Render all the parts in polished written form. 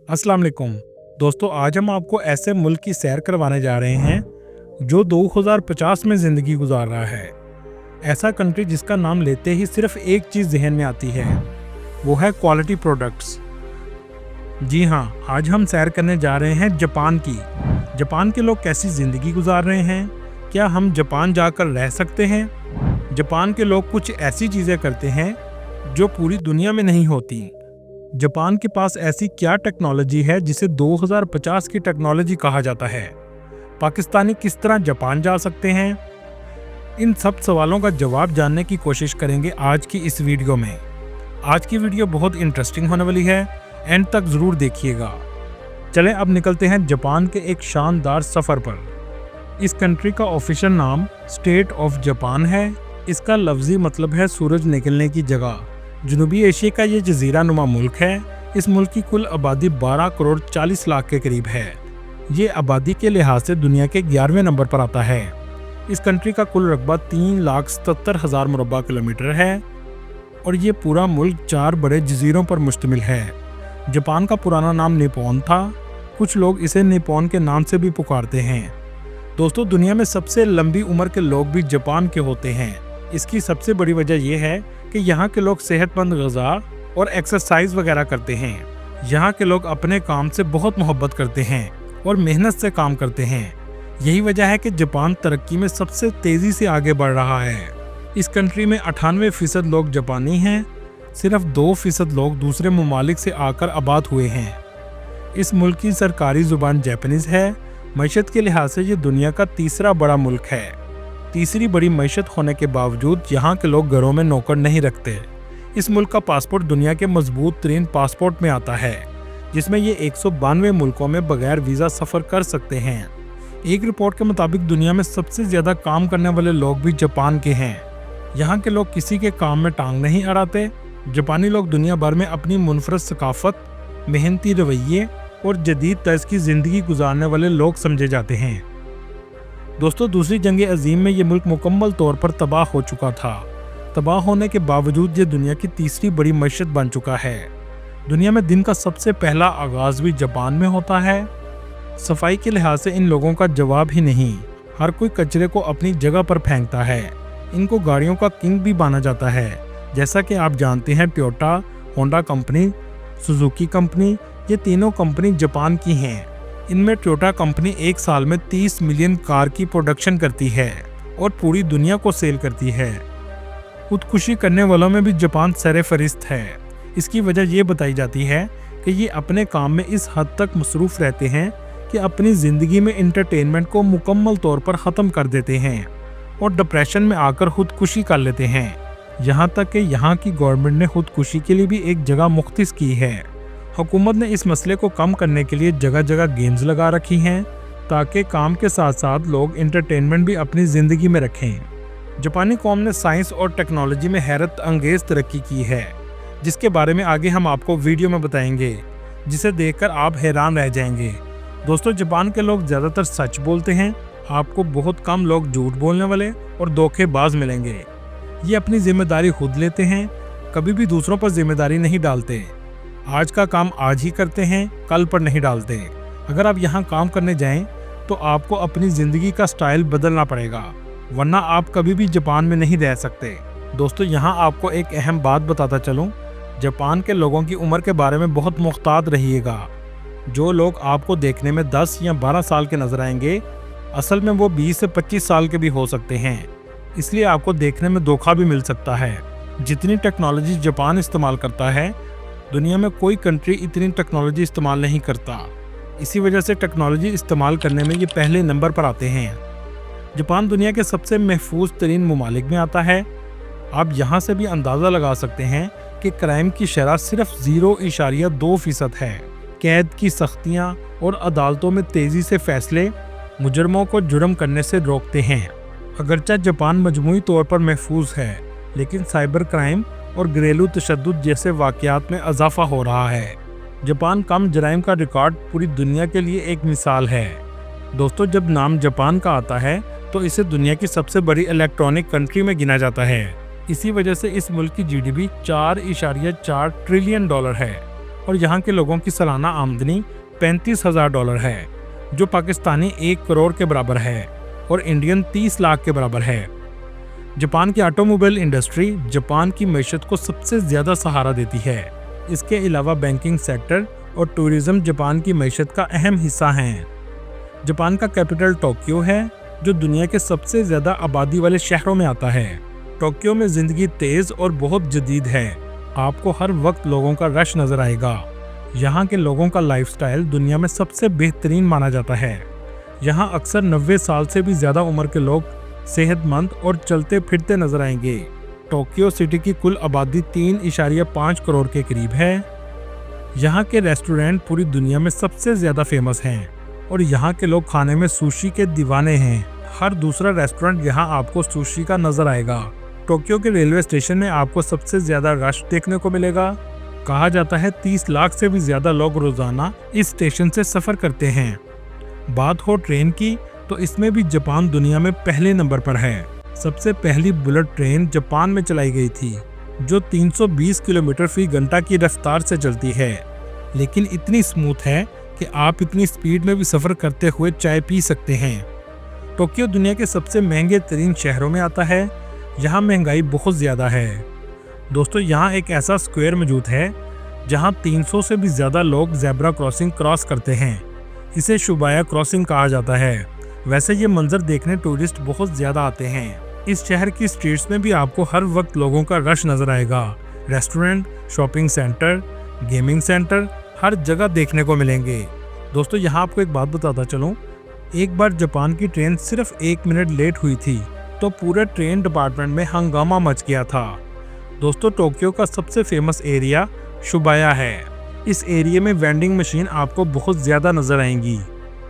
अस्सलाम वालेकुम दोस्तों, आज हम आपको ऐसे मुल्क की सैर करवाने जा रहे हैं जो 2050 में ज़िंदगी गुजार रहा है। ऐसा कंट्री जिसका नाम लेते ही सिर्फ एक चीज़ जहन में आती है, वो है क्वालिटी प्रोडक्ट्स। जी हाँ, आज हम सैर करने जा रहे हैं जापान की। जापान के लोग कैसी ज़िंदगी गुजार रहे हैं, क्या हम जापान जाकर रह सकते हैं? जापान के लोग कुछ ऐसी चीज़ें करते हैं जो पूरी दुनिया में नहीं होती। जापान के पास ऐसी क्या टेक्नोलॉजी है जिसे 2050 की टेक्नोलॉजी कहा जाता है? पाकिस्तानी किस तरह जापान जा सकते हैं? इन सब सवालों का जवाब जानने की कोशिश करेंगे आज की इस वीडियो में। आज की वीडियो बहुत इंटरेस्टिंग होने वाली है, एंड तक ज़रूर देखिएगा। चलें अब निकलते हैं जापान के एक शानदार सफ़र पर। इस कंट्री का ऑफिशियल नाम स्टेट ऑफ जापान है। इसका लफ्ज़ी मतलब है सूरज निकलने की जगह। जनूबी एशिया का ये जजीरा नुमा मुल्क है। इस मुल्क की कुल आबादी 12 करोड़ 40 लाख के करीब है। ये आबादी के लिहाज से दुनिया के 11वें नंबर पर आता है। इस कंट्री का कुल रकबा 3,77,000 मुरब्बा किलोमीटर है और ये पूरा मुल्क 4 बड़े जजीरों पर मुश्तमिल है। जापान का पुराना नाम निप्पॉन था। कुछ लोग इसे निप्पॉन के नाम से भी पुकारते हैं। दोस्तों, दुनिया में सबसे लंबी उम्र के लोग भी जापान के होते हैं। इसकी सबसे बड़ी वजह यह है कि यहाँ के लोग सेहतमंद ग़िज़ा और एक्सरसाइज वगैरह करते हैं। यहाँ के लोग अपने काम से बहुत मोहब्बत करते हैं और मेहनत से काम करते हैं। यही वजह है कि जापान तरक्की में सबसे तेज़ी से आगे बढ़ रहा है। इस कंट्री में 98% लोग जापानी हैं। सिर्फ 2% लोग दूसरे ममालिक से आकर आबाद हुए हैं। इस मुल्क की सरकारी ज़ुबान जापानीज़ है। मईशत के लिहाज से ये दुनिया का तीसरा बड़ा मुल्क है। तीसरी बड़ी मईशत होने के बावजूद यहाँ के लोग घरों में नौकर नहीं रखते। इस मुल्क का पासपोर्ट दुनिया के मजबूत तरीन पासपोर्ट में आता है, जिसमें ये 192 मुल्कों में बगैर वीज़ा सफ़र कर सकते हैं। एक रिपोर्ट के मुताबिक दुनिया में सबसे ज़्यादा काम करने वाले लोग भी जापान के हैं। यहाँ के लोग किसी के काम में टांग नहीं अड़ाते। जापानी लोग दुनिया भर में अपनी मुनफरद सकाफत, मेहनती रवैये और जदीद तर्ज की ज़िंदगी गुजारने वाले लोग समझे जाते हैं। दोस्तों, दूसरी जंग अजीम में ये मुल्क मुकम्मल तौर पर तबाह हो चुका था। तबाह होने के बावजूद ये दुनिया की तीसरी बड़ी मईशत बन चुका है। दुनिया में दिन का सबसे पहला आगाज़ भी जापान में होता है। सफाई के लिहाज से इन लोगों का जवाब ही नहीं। हर कोई कचरे को अपनी जगह पर फेंकता है। इनको गाड़ियों का किंग भी माना जाता है। जैसा कि आप जानते हैं, Toyota, Honda company, Suzuki company, ये तीनों कंपनी जापान की हैं। इनमें टोयोटा कंपनी एक साल में 30 मिलियन कार की प्रोडक्शन करती है और पूरी दुनिया को सेल करती है। खुदकुशी करने वालों में भी जापान सरे-फहरिस्त है। इसकी वजह ये बताई जाती है कि ये अपने काम में इस हद तक मसरूफ़ रहते हैं कि अपनी ज़िंदगी में इंटरटेनमेंट को मुकम्मल तौर पर ख़त्म कर देते हैं और डिप्रेशन में आकर खुदकुशी कर लेते हैं। यहाँ तक कि यहाँ की गवर्नमेंट ने खुदकुशी के लिए भी एक जगह मुख्तस की है। हुकूमत ने इस मसले को कम करने के लिए जगह जगह गेम्स लगा रखी हैं ताकि काम के साथ साथ लोग इंटरटेनमेंट भी अपनी ज़िंदगी में रखें। जापानी कौम ने साइंस और टेक्नोलॉजी में हैरत अंगेज़ तरक्की की है, जिसके बारे में आगे हम आपको वीडियो में बताएंगे, जिसे देखकर आप हैरान रह जाएंगे। दोस्तों, जापान के लोग ज़्यादातर सच बोलते हैं। आपको बहुत कम लोग झूठ बोलने वाले और धोखेबाज मिलेंगे। ये अपनी जिम्मेदारी खुद लेते हैं, कभी भी दूसरों पर जिम्मेदारी नहीं डालते। आज का काम आज ही करते हैं, कल पर नहीं डालते। अगर आप यहाँ काम करने जाएं तो आपको अपनी ज़िंदगी का स्टाइल बदलना पड़ेगा, वरना आप कभी भी जापान में नहीं रह सकते। दोस्तों, यहाँ आपको एक अहम बात बताता चलूँ। जापान के लोगों की उम्र के बारे में बहुत मुख्तात रहिएगा। जो लोग आपको देखने में 10 या 12 साल के नजर आएंगे, असल में वो 20 से 25 साल के भी हो सकते हैं। इसलिए आपको देखने में धोखा भी मिल सकता है। जितनी टेक्नोलॉजी जापान इस्तेमाल करता है, दुनिया में कोई कंट्री इतनी टेक्नोलॉजी इस्तेमाल नहीं करता। इसी वजह से टेक्नोलॉजी इस्तेमाल करने में ये पहले नंबर पर आते हैं। जापान दुनिया के सबसे महफूज तरीन ममालिक में आता है। आप यहाँ से भी अंदाज़ा लगा सकते हैं कि क्राइम की शरह सिर्फ 0.2% है। कैद की सख्तियाँ और अदालतों में तेज़ी से फैसले मुजरमों को जुर्म करने से रोकते हैं। अगरचे जापान मजमूई तौर पर महफूज है, लेकिन साइबर क्राइम और घरेलू तशद्दुद जैसे वाक़यात में इजाफा हो रहा है। जापान कम जराइम का रिकॉर्ड पूरी दुनिया के लिए एक मिसाल है। दोस्तों, जब नाम जापान का आता है तो इसे दुनिया की सबसे बड़ी इलेक्ट्रॉनिक कंट्री में गिना जाता है। इसी वजह से इस मुल्क की GDP $4.4 ट्रिलियन है और यहाँ के लोगों की सालाना आमदनी $35,000 है, जो पाकिस्तानी 1 करोड़ के बराबर है और इंडियन 30 लाख के बराबर है। जापान की ऑटोमोबाइल इंडस्ट्री जापान की मैशत को सबसे ज़्यादा सहारा देती है। इसके अलावा बैंकिंग सेक्टर और टूरिज्म जापान की मैशत का अहम हिस्सा हैं। जापान का कैपिटल टोक्यो है, जो दुनिया के सबसे ज़्यादा आबादी वाले शहरों में आता है। टोक्यो में ज़िंदगी तेज़ और बहुत जदीद है। आपको हर वक्त लोगों का रश नज़र आएगा। यहाँ के लोगों का लाइफस्टाइल दुनिया में सबसे बेहतरीन माना जाता है। यहाँ अक्सर 90 साल से भी ज़्यादा उम्र के लोग सेहतमंद और चलते फिरते नजर आएंगे। टोक्यो सिटी की कुल आबादी 3.5 करोड़ के करीब है। यहाँ के रेस्टोरेंट पूरी दुनिया में सबसे ज़्यादा फेमस हैं और यहाँ के लोग खाने में सुशी के दीवाने हैं। हर दूसरा रेस्टोरेंट यहाँ आपको सुशी का नजर आएगा। टोक्यो के रेलवे स्टेशन में आपको सबसे ज़्यादा रश देखने को मिलेगा। कहा जाता है 30 लाख से भी ज़्यादा लोग रोज़ाना इस स्टेशन से सफ़र करते हैं। बात हो ट्रेन की, तो इसमें भी जापान दुनिया में पहले नंबर पर है। सबसे पहली बुलेट ट्रेन जापान में चलाई गई थी, जो 320 किलोमीटर फी घंटा की रफ्तार से चलती है, लेकिन इतनी स्मूथ है कि आप इतनी स्पीड में भी सफ़र करते हुए चाय पी सकते हैं। टोक्यो दुनिया के सबसे महंगे तरीन शहरों में आता है। यहाँ महंगाई बहुत ज़्यादा है। दोस्तों, यहाँ एक ऐसा स्क्वायर मौजूद है जहाँ 300 से भी ज़्यादा लोग ज़ेब्रा क्रॉसिंग क्रॉस करते हैं। इसे शुबाया क्रॉसिंग कहा जाता है। वैसे ये मंजर देखने टूरिस्ट बहुत ज़्यादा आते हैं। इस शहर की स्ट्रीट्स में भी आपको हर वक्त लोगों का रश नज़र आएगा। Restaurant, shopping centre, gaming centre हर जगह देखने को मिलेंगे। दोस्तों, यहाँ आपको एक बात बताता चलूँ, एक बार जापान की ट्रेन सिर्फ 1 मिनट लेट हुई थी तो पूरे ट्रेन डिपार्टमेंट में हंगामा मच गया था। दोस्तों, टोक्यो का सबसे फेमस एरिया शुबाया है। इस एरिया में वेंडिंग मशीन आपको बहुत ज़्यादा नज़र आएंगी।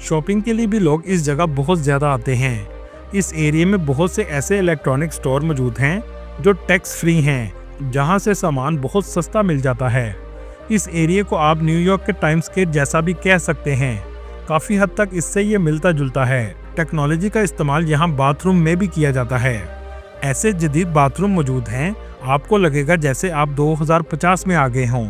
शॉपिंग के लिए भी लोग इस जगह बहुत ज़्यादा आते हैं। इस एरिया में बहुत से ऐसे इलेक्ट्रॉनिक स्टोर मौजूद हैं जो टैक्स फ्री हैं, जहां से सामान बहुत सस्ता मिल जाता है। इस एरिया को आप न्यूयॉर्क के टाइम स्क्वायर जैसा भी कह सकते हैं। काफ़ी हद तक इससे ये मिलता जुलता है। टेक्नोलॉजी का इस्तेमाल यहाँ बाथरूम में भी किया जाता है। ऐसे जदीद बाथरूम मौजूद हैं, आपको लगेगा जैसे आप 2050 में आ गए हों।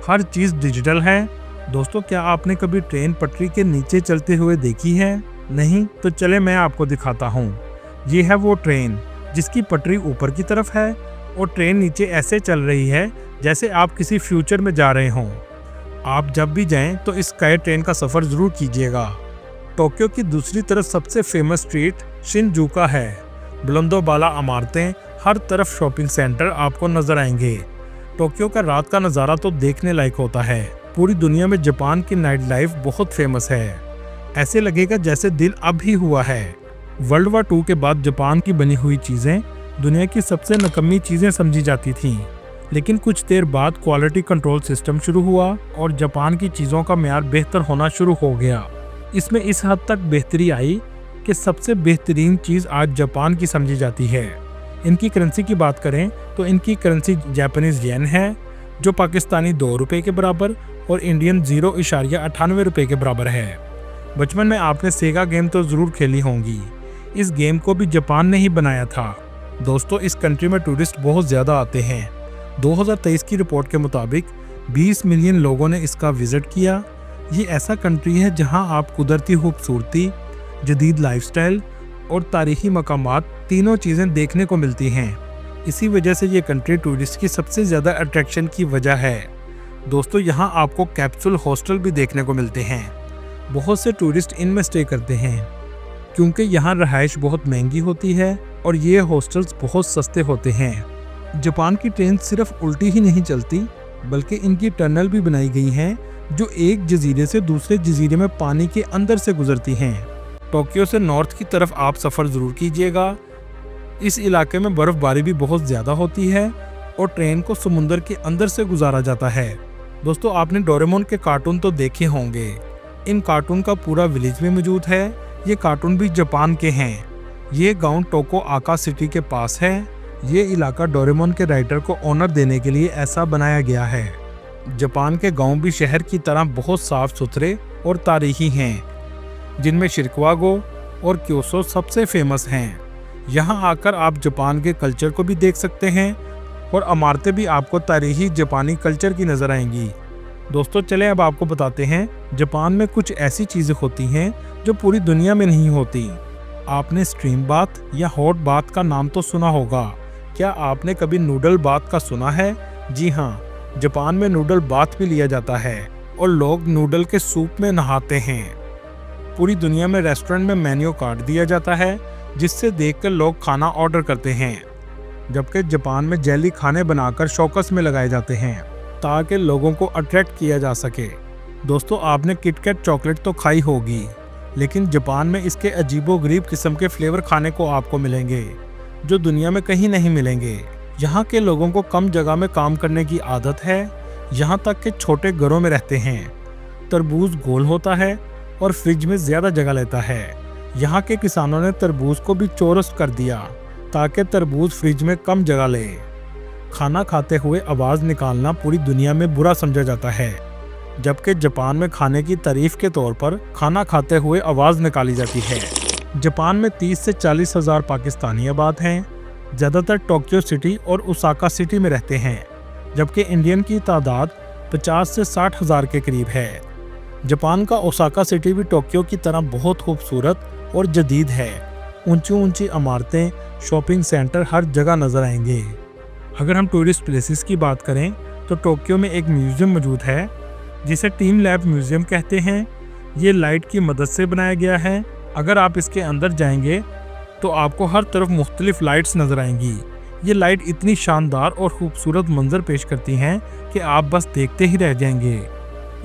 हर चीज़ डिजिटल है। दोस्तों, क्या आपने कभी ट्रेन पटरी के नीचे चलते हुए देखी है? नहीं? तो चले मैं आपको दिखाता हूँ। ये है वो ट्रेन जिसकी पटरी ऊपर की तरफ है और ट्रेन नीचे ऐसे चल रही है जैसे आप किसी फ्यूचर में जा रहे हों। आप जब भी जाएं तो इस स्काई ट्रेन का सफ़र ज़रूर कीजिएगा। टोक्यो की दूसरी तरफ सबसे फेमस स्ट्रीट शिनजुका है। बुलंदो बाला इमारतें, हर तरफ शॉपिंग सेंटर आपको नज़र आएंगे। टोक्यो का रात का नज़ारा तो देखने लायक होता है। पूरी दुनिया में जापान की नाइट लाइफ बहुत फेमस है। ऐसे लगेगा जैसे दिन अब ही हुआ है। वर्ल्ड वार 2 के बाद जापान की बनी हुई चीज़ें दुनिया की सबसे नकम्मी चीज़ें समझी जाती थीं, लेकिन कुछ देर बाद क्वालिटी कंट्रोल सिस्टम शुरू हुआ और जापान की चीज़ों का म्यार बेहतर होना शुरू हो गया। इसमें इस हद तक बेहतरी आई कि सबसे बेहतरीन चीज़ आज जापान की समझी जाती है। इनकी करेंसी की बात करें तो इनकी करेंसी जापानीज़ येन है, जो पाकिस्तानी 2 रुपये के बराबर और इंडियन 0.98 रुपये के बराबर है। बचपन में आपने सेगा गेम तो ज़रूर खेली होंगी। इस गेम को भी जापान ने ही बनाया था। दोस्तों, इस कंट्री में टूरिस्ट बहुत ज़्यादा आते हैं। 2023 की रिपोर्ट के मुताबिक 20 मिलियन लोगों ने इसका विज़िट किया। ये ऐसा कंट्री है जहां आप कुदरती खूबसूरती, जदीद लाइफस्टाइल और तारीखी मकामात तीनों चीज़ें देखने को मिलती हैं। इसी वजह से ये कंट्री टूरिस्ट की सबसे ज़्यादा अट्रैक्शन की वजह है। दोस्तों, यहाँ आपको कैप्सूल हॉस्टल भी देखने को मिलते हैं। बहुत से टूरिस्ट इनमें स्टे करते हैं क्योंकि यहाँ रहाइश बहुत महंगी होती है और ये हॉस्टल्स बहुत सस्ते होते हैं। जापान की ट्रेन सिर्फ उल्टी ही नहीं चलती, बल्कि इनकी टनल भी बनाई गई हैं जो एक जजीरे से दूसरे जजीरे में पानी के अंदर से गुजरती हैं। टोक्यो से नॉर्थ की तरफ आप सफ़र ज़रूर कीजिएगा। इस इलाके में बर्फ़बारी भी बहुत ज़्यादा होती है और ट्रेन को समुंदर के अंदर से गुजारा जाता है। दोस्तों, आपने डोरेमोन के कार्टून तो देखे होंगे। इन कार्टून का पूरा विलेज में मौजूद है। ये कार्टून भी जापान के हैं। ये गांव टोको आका सिटी के पास है। ये इलाका डोरेमोन के राइटर को ऑनर देने के लिए ऐसा बनाया गया है। जापान के गांव भी शहर की तरह बहुत साफ सुथरे और तारीखी हैं, जिनमें शिरकागो और क्योटो सबसे फेमस हैं। यहाँ आकर आप जापान के कल्चर को भी देख सकते हैं और इमारतें भी आपको तारीखी जापानी कल्चर की नज़र आएंगी। दोस्तों चले अब आपको बताते हैं जापान में कुछ ऐसी चीजें होती हैं जो पूरी दुनिया में नहीं होती। आपने स्ट्रीम बाथ या हॉट बाथ का नाम तो सुना होगा। क्या आपने कभी नूडल बाथ का सुना है? जी हाँ, जापान में नूडल बाथ भी लिया जाता है और लोग नूडल के सूप में नहाते हैं। पूरी दुनिया में रेस्टोरेंट में मेन्यू कार्ड दिया जाता है जिससे देखकर लोग खाना ऑर्डर करते हैं, जबकि जापान में जेली खाने बनाकर शोकस में लगाए जाते हैं ताकि लोगों को अट्रैक्ट किया जा सके। दोस्तों आपने किटकैट चॉकलेट तो खाई होगी, लेकिन जापान में इसके अजीबोगरीब किस्म के फ्लेवर खाने को आपको मिलेंगे जो दुनिया में कहीं नहीं मिलेंगे। यहाँ के लोगों को कम जगह में काम करने की आदत है, यहाँ तक कि छोटे घरों में रहते हैं। तरबूज गोल होता है और फ्रिज में ज़्यादा जगह लेता है। यहाँ के किसानों ने तरबूज को भी चौरस कर दिया ताकि तरबूज फ्रिज में कम जगह ले। खाना खाते हुए आवाज़ निकालना पूरी दुनिया में बुरा समझा जाता है, जबकि जापान में खाने की तारीफ के तौर पर खाना खाते हुए आवाज़ निकाली जाती है। जापान में 30 से 40 हज़ार पाकिस्तानी आबाद हैं। ज़्यादातर टोक्यो सिटी और ओसाका सिटी में रहते हैं, जबकि इंडियन की तादाद 50 से 60 हज़ार के करीब है। जापान का ओसाका सिटी भी टोक्यो की तरह बहुत खूबसूरत और जदीद है। ऊंची ऊंची इमारतें, शॉपिंग सेंटर हर जगह नज़र आएंगे। अगर हम टूरिस्ट प्लेसेस की बात करें तो टोक्यो में एक म्यूज़ियम मौजूद है जिसे टीम लैब म्यूज़ियम कहते हैं। ये लाइट की मदद से बनाया गया है। अगर आप इसके अंदर जाएंगे तो आपको हर तरफ मुख्तलिफ लाइट्स नज़र आएंगी। ये लाइट इतनी शानदार और खूबसूरत मंजर पेश करती हैं कि आप बस देखते ही रह जाएंगे।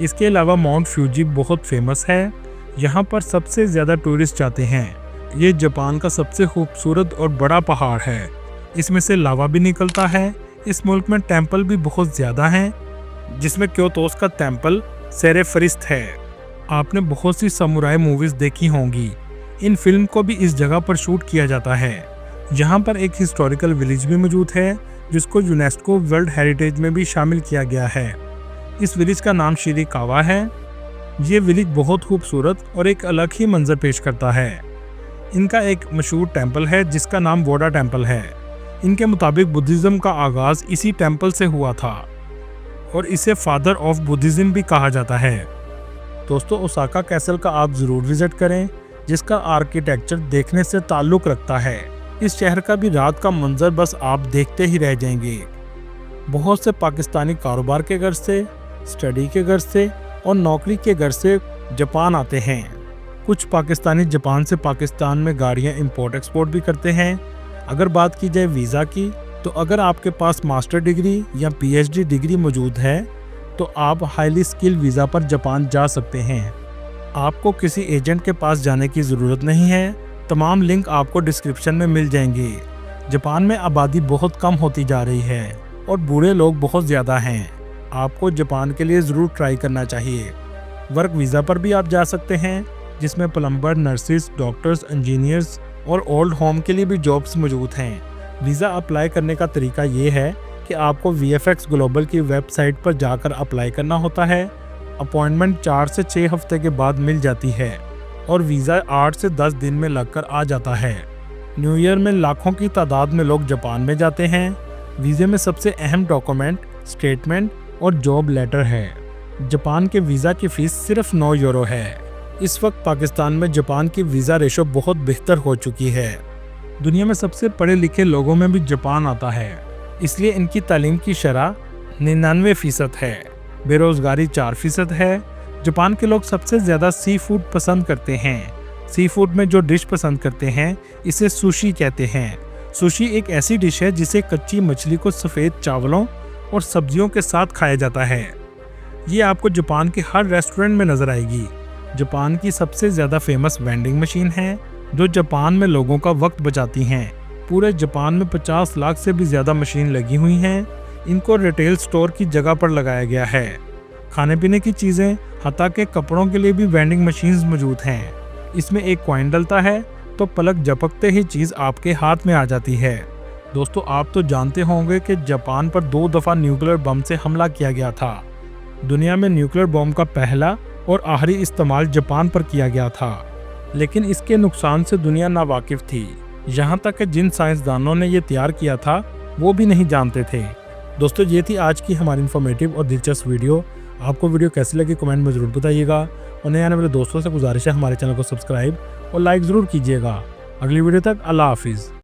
इसके अलावा माउंट फ्यूजी बहुत फेमस है। यहाँ पर सबसे ज़्यादा टूरिस्ट जाते हैं। ये जापान का सबसे खूबसूरत और बड़ा पहाड़ है। इसमें से लावा भी निकलता है। इस मुल्क में टेम्पल भी बहुत ज़्यादा हैं, जिसमें क्योतोस का टेम्पल सेरेफरिस्त है। आपने बहुत सी समुराई मूवीज़ देखी होंगी। इन फिल्म को भी इस जगह पर शूट किया जाता है। यहाँ पर एक हिस्टोरिकल विलेज भी मौजूद है जिसको यूनेस्को वर्ल्ड हेरिटेज में भी शामिल किया गया है। इस विलेज का नाम शिरिकावा है। ये विलेज बहुत खूबसूरत और एक अलग ही मंजर पेश करता है। इनका एक मशहूर टेम्पल है जिसका नाम बोडा टेम्पल है। इनके मुताबिक बुद्धिज़्म का आगाज़ इसी टेम्पल से हुआ था और इसे फादर ऑफ बुद्धिज़्म भी कहा जाता है। दोस्तों ओसाका कैसल का आप ज़रूर विज़िट करें, जिसका आर्किटेक्चर देखने से ताल्लुक़ रखता है। इस शहर का भी रात का मंजर बस आप देखते ही रह जाएंगे। बहुत से पाकिस्तानी कारोबार के घर से, स्टडी के घर से और नौकरी के घर से जापान आते हैं। कुछ पाकिस्तानी जापान से पाकिस्तान में गाड़ियां इंपोर्ट एक्सपोर्ट भी करते हैं। अगर बात की जाए वीज़ा की, तो अगर आपके पास मास्टर डिग्री या पीएचडी डिग्री मौजूद है तो आप हाईली स्किल वीज़ा पर जापान जा सकते हैं। आपको किसी एजेंट के पास जाने की ज़रूरत नहीं है। तमाम लिंक आपको डिस्क्रिप्शन में मिल जाएंगे। जापान में आबादी बहुत कम होती जा रही है और बूढ़े लोग बहुत ज़्यादा हैं। आपको जापान के लिए ज़रूर ट्राई करना चाहिए। वर्क वीज़ा पर भी आप जा सकते हैं, जिसमें प्लम्बर, नर्सिस, डॉक्टर्स, इंजीनियर्स और ओल्ड होम के लिए भी जॉब्स मौजूद हैं। वीज़ा अप्लाई करने का तरीका ये है कि आपको VFX ग्लोबल की वेबसाइट पर जाकर अप्लाई करना होता है। अपॉइंटमेंट 4 से 6 हफ्ते के बाद मिल जाती है और वीज़ा 8 से 10 दिन में लगकर आ जाता है। न्यू ईयर में लाखों की तादाद में लोग जापान में जाते हैं। वीज़े में सबसे अहम डॉक्यूमेंट स्टेटमेंट और जॉब लेटर है। जापान के वीज़ा की फ़ीस सिर्फ 9 यूरो है। इस वक्त पाकिस्तान में जापान की वीज़ा रेशो बहुत बेहतर हो चुकी है। दुनिया में सबसे पढ़े लिखे लोगों में भी जापान आता है, इसलिए इनकी तालीम की शरह 99% है। बेरोज़गारी 4% है। जापान के लोग सबसे ज़्यादा सी फूड पसंद करते हैं। सी फूड में जो डिश पसंद करते हैं इसे सुशी कहते हैं। सुशी एक ऐसी डिश है जिसे कच्ची मछली को सफ़ेद चावलों और सब्जियों के साथ खाया जाता है। ये आपको जापान के हर रेस्टोरेंट में नज़र आएगी। जापान की सबसे ज़्यादा फेमस वेंडिंग मशीन है जो जापान में लोगों का वक्त बचाती हैं। पूरे जापान में 50 लाख से भी ज़्यादा मशीन लगी हुई हैं। इनको रिटेल स्टोर की जगह पर लगाया गया है। खाने पीने की चीज़ें, हत्ता के कपड़ों के लिए भी वेंडिंग मशीन्स मौजूद हैं। इसमें एक कॉइन डलता है तो पलक झपकते ही चीज़ आपके हाथ में आ जाती है। दोस्तों आप तो जानते होंगे कि जापान पर 2 दफ़ा न्यूक्लियर बम से हमला किया गया था। दुनिया में न्यूक्लियर बम का पहला और आखिरी इस्तेमाल जापान पर किया गया था, लेकिन इसके नुकसान से दुनिया नावाकिफ थी। यहाँ तक कि जिन साइंसदानों ने ये तैयार किया था वो भी नहीं जानते थे। दोस्तों ये थी आज की हमारी इन्फॉर्मेटिव और दिलचस्प वीडियो। आपको वीडियो कैसी लगी कमेंट में ज़रूर बताइएगा और नए आने वाले दोस्तों से गुजारिश है हमारे चैनल को सब्सक्राइब और लाइक ज़रूर कीजिएगा। अगली वीडियो तक अल्लाह हाफिज़।